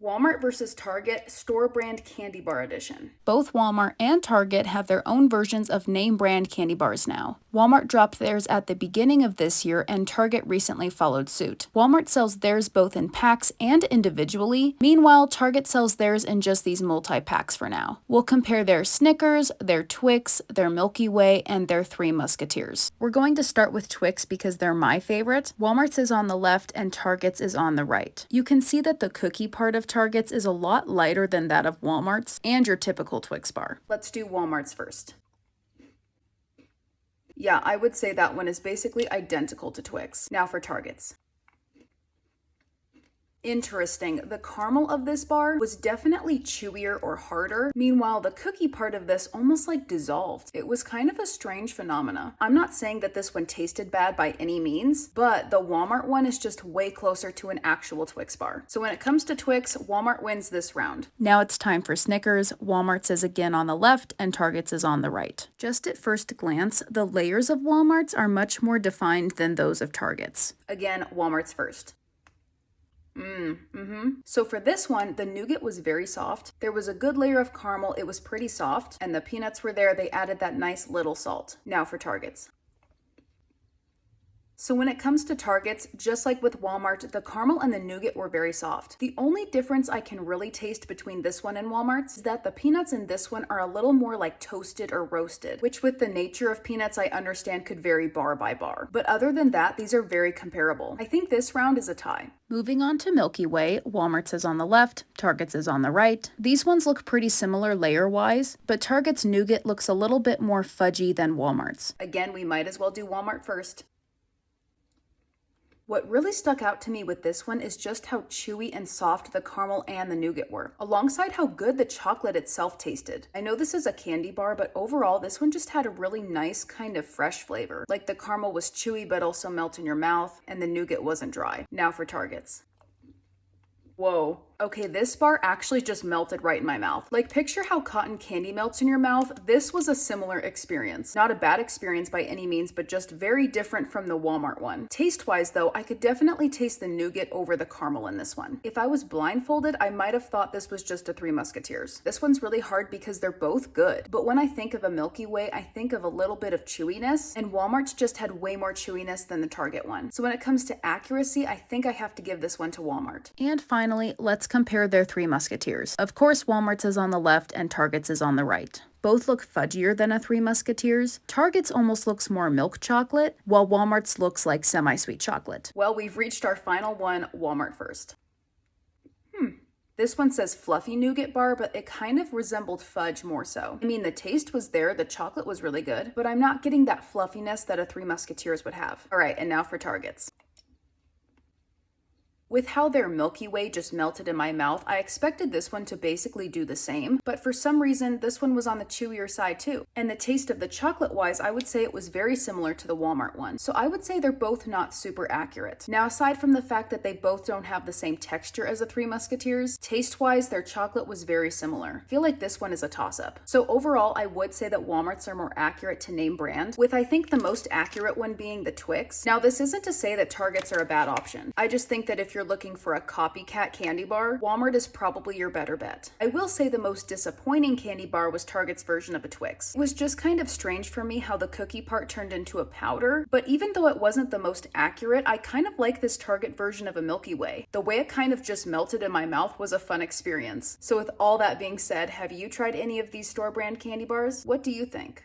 Walmart versus Target store brand candy bar edition. Both Walmart and Target have their own versions of name brand candy bars now. Walmart dropped theirs at the beginning of this year, and Target recently followed suit. Walmart sells theirs both in packs and individually. Meanwhile, Target sells theirs in just these multi-packs for now. We'll compare their Snickers, their Twix, their Milky Way, and their Three Musketeers. We're going to start with Twix because they're my favorite. Walmart's is on the left and Target's is on the right. You can see that the cookie part of Target's is a lot lighter than that of Walmart's and your typical Twix bar. Let's do Walmart's first. Yeah, I would say that one is basically identical to Twix. Now for Target's. Interesting, the caramel of this bar was definitely chewier or harder. Meanwhile, the cookie part of this almost like dissolved. It was kind of a strange phenomena. I'm not saying that this one tasted bad by any means, but the Walmart one is just way closer to an actual Twix bar. So when it comes to Twix, Walmart wins this round. Now it's time for Snickers. Walmart's is again on the left and Target's is on the right. Just at first glance, the layers of Walmart's are much more defined than those of Target's. Again, Walmart's first. So for this one, the nougat was very soft. There was a good layer of caramel, it was pretty soft, and the peanuts were there, they added that nice little salt. Now for Target's. So when it comes to Target's, just like with Walmart, the caramel and the nougat were very soft. The only difference I can really taste between this one and Walmart's is that the peanuts in this one are a little more like toasted or roasted, which with the nature of peanuts I understand could vary bar by bar. But other than that, these are very comparable. I think this round is a tie. Moving on to Milky Way, Walmart's is on the left, Target's is on the right. These ones look pretty similar layer-wise, but Target's nougat looks a little bit more fudgy than Walmart's. Again, we might as well do Walmart first. What really stuck out to me with this one is just how chewy and soft the caramel and the nougat were, alongside how good the chocolate itself tasted. I know this is a candy bar, but overall this one just had a really nice kind of fresh flavor. Like the caramel was chewy but also melt in your mouth, and the nougat wasn't dry. Now for Target's. Whoa. Okay, this bar actually just melted right in my mouth. Like, picture how cotton candy melts in your mouth. This was a similar experience. Not a bad experience by any means, but just very different from the Walmart one. Taste-wise though, I could definitely taste the nougat over the caramel in this one. If I was blindfolded, I might have thought this was just a Three Musketeers. This one's really hard because they're both good, but when I think of a Milky Way, I think of a little bit of chewiness, and Walmart's just had way more chewiness than the Target one. So when it comes to accuracy, I think I have to give this one to Walmart. And finally, let's compare their Three Musketeers. Of course, Walmart's is on the left and Target's is on the right. Both look fudgier than a Three Musketeers. Target's almost looks more milk chocolate, while Walmart's looks like semi-sweet chocolate. Well, we've reached our final one, Walmart first. This one says fluffy nougat bar, but it kind of resembled fudge more so. I mean, the taste was there, the chocolate was really good, but I'm not getting that fluffiness that a Three Musketeers would have. All right, and now for Target's. With how their Milky Way just melted in my mouth, I expected this one to basically do the same, but for some reason, this one was on the chewier side too. And the taste of the chocolate-wise, I would say it was very similar to the Walmart one. So I would say they're both not super accurate. Now, aside from the fact that they both don't have the same texture as the Three Musketeers, taste-wise, their chocolate was very similar. I feel like this one is a toss-up. So overall, I would say that Walmart's are more accurate to name brand, with I think the most accurate one being the Twix. Now, this isn't to say that Target's are a bad option. I just think that if you're looking for a copycat candy bar, Walmart is probably your better bet. I will say the most disappointing candy bar was Target's version of a Twix. It was just kind of strange for me how the cookie part turned into a powder, but even though it wasn't the most accurate, I kind of like this Target version of a Milky Way. The way it kind of just melted in my mouth was a fun experience. So with all that being said, have you tried any of these store brand candy bars? What do you think?